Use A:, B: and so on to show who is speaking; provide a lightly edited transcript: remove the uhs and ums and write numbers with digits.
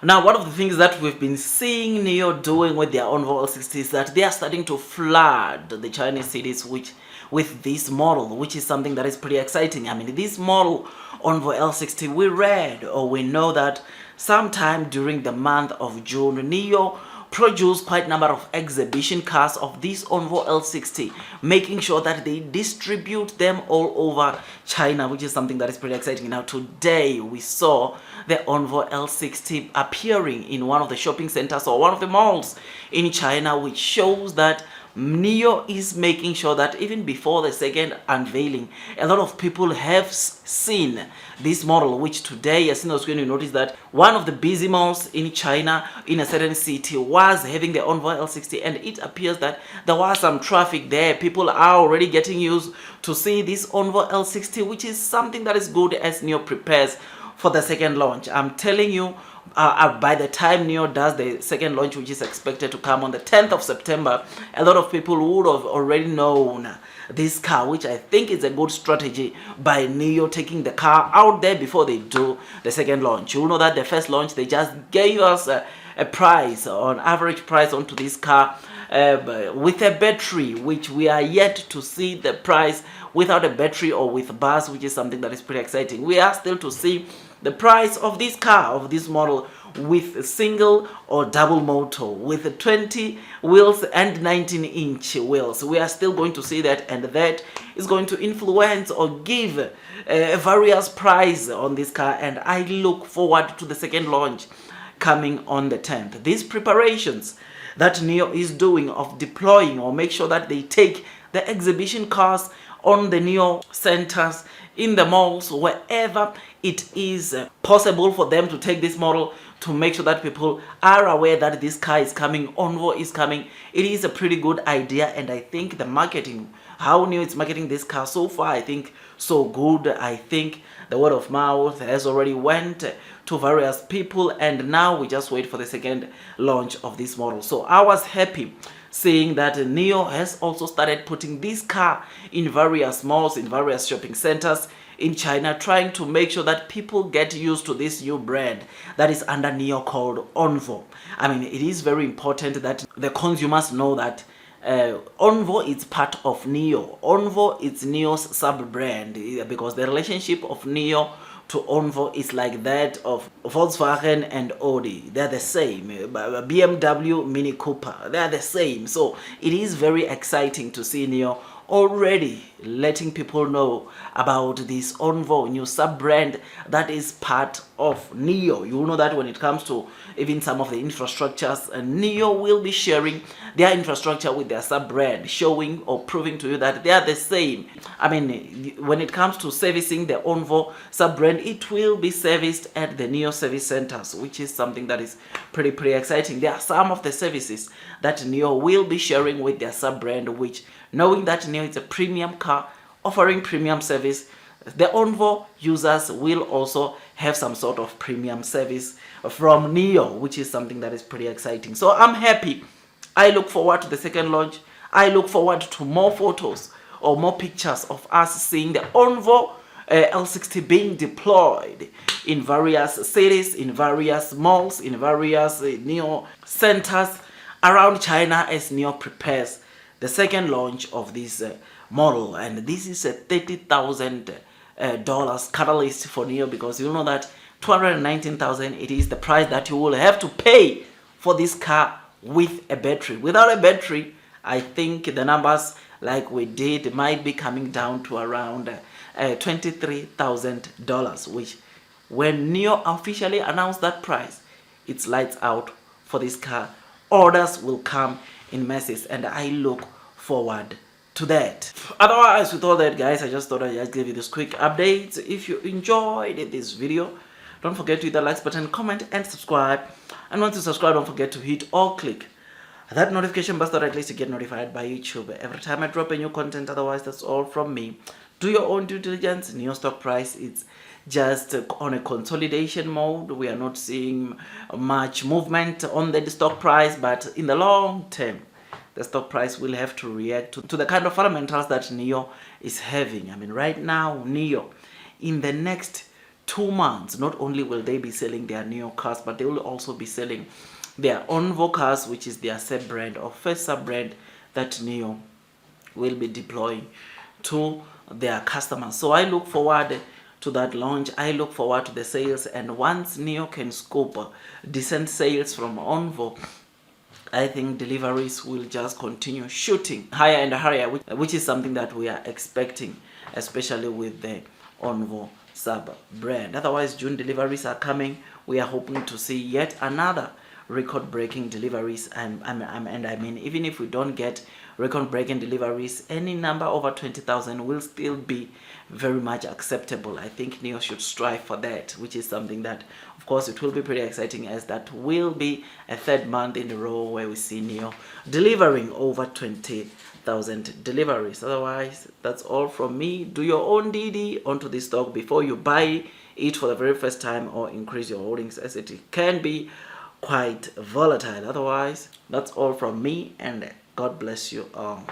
A: Now, one of the things that we've been seeing Nio doing with their Onvo L60 is that they are starting to flood the Chinese cities with this model, which is something that is pretty exciting. I mean, this model Onvo L60, we read or we know that sometime during the month of June, Nio produced quite a number of exhibition cars of this Onvo L60, making sure that they distribute them all over China, which is something that is pretty exciting. Now, today we saw the Onvo L60 appearing in one of the shopping centers or one of the malls in China, which shows that Nio is making sure that even before the second unveiling, a lot of people have seen this model, which today, as soon as you notice that one of the busy malls in China in a certain city was having the Onvo L60, and it appears that there was some traffic there. People are already getting used to see this Onvo L60, which is something that is good as Nio prepares for the second launch. I'm telling you, by the time Nio does the second launch, which is expected to come on the 10th of September, a lot of people would have already known this car, which I think is a good strategy by Nio, taking the car out there before they do the second launch. You know that the first launch, they just gave us a price, on average price onto this car with a battery, which we are yet to see the price without a battery or with bus, which is something that is pretty exciting. We are still to see the price of this car, of this model, with a single or double motor, with 20 wheels and 19-inch wheels. We are still going to see that, and that is going to influence or give a various price on this car, and I look forward to the second launch coming on the 10th. These preparations that Nio is doing of deploying or make sure that they take the exhibition cars on the Nio centers, in the malls, wherever it is possible for them to take this model, to make sure that people are aware that this car is coming, Onvo is coming. It is a pretty good idea, and I think the marketing, how Nio is marketing this car so far, I think so good. I think the word of mouth has already went to various people, and now we just wait for the second launch of this model. So I was happy seeing that Nio has also started putting this car in various malls, in various shopping centers in China, trying to make sure that people get used to this new brand that is under Nio called Onvo. I mean, it is very important that the consumers know that Onvo is part of Nio. Onvo is Nio's sub-brand, because the relationship of Nio to Onvo is like that of Volkswagen and Audi. They're the same. BMW, Mini Cooper, they're the same. So it is very exciting to see Nio already letting people know about this Onvo new sub-brand that is part of Nio. You know that when it comes to even some of the infrastructures, Nio will be sharing their infrastructure with their sub-brand, showing or proving to you that they are the same. I mean, when it comes to servicing the Onvo sub-brand, it will be serviced at the Nio service centers, which is something that is pretty exciting. There are some of the services that Nio will be sharing with their sub-brand, which, knowing that Nio is a premium car offering premium service, the Onvo users will also have some sort of premium service from Nio, which is something that is pretty exciting. So I'm happy. I look forward to the second launch. I look forward to more photos or more pictures of us seeing the Onvo L60 being deployed in various cities, in various malls, in various Nio centers around China as Nio prepares the second launch of this model. And this is a $30,000 catalyst for Nio, because you know that $219,000, it is the price that you will have to pay for this car with a battery. Without a battery, I think the numbers like we did might be coming down to around $23,000, which, when Nio officially announced that price, it's lights out for this car. Orders will come in masses, and I look forward to that. Otherwise, with all that, guys, I just thought I'd just give you this quick update. If you enjoyed this video, don't forget to hit the like button, comment, and subscribe. And once you subscribe, don't forget to hit or click that notification bell so that at least you get notified by YouTube every time I drop a new content. Otherwise, that's all from me. Do your own due diligence. Nio stock price, it's just on a consolidation mode. We are not seeing much movement on the stock price, but in the long term, the stock price will have to react to the kind of fundamentals that Nio is having. I mean, right now, Nio, in the next 2 months, not only will they be selling their Nio cars, but they will also be selling their ONVO cars, which is their sub-brand or first sub-brand that Nio will be deploying to their customers. So I look forward to that launch. I look forward to the sales, and once Nio can scoop decent sales from ONVO, I think deliveries will just continue shooting higher and higher, which is something that we are expecting, especially with the ONVO sub brand. Otherwise, June deliveries are coming. We are hoping to see yet another record-breaking deliveries, and I mean, even if we don't get record-breaking deliveries, any number over 20,000 will still be very much acceptable. I think Nio should strive for that, which is something that, of course, it will be pretty exciting, as that will be a third month in a row where we see Nio delivering over 20,000 deliveries. Otherwise, that's all from me. Do your own DD onto this stock before you buy it for the very first time, or increase your holdings, as it can be quite volatile. Otherwise, that's all from me, and God bless you all.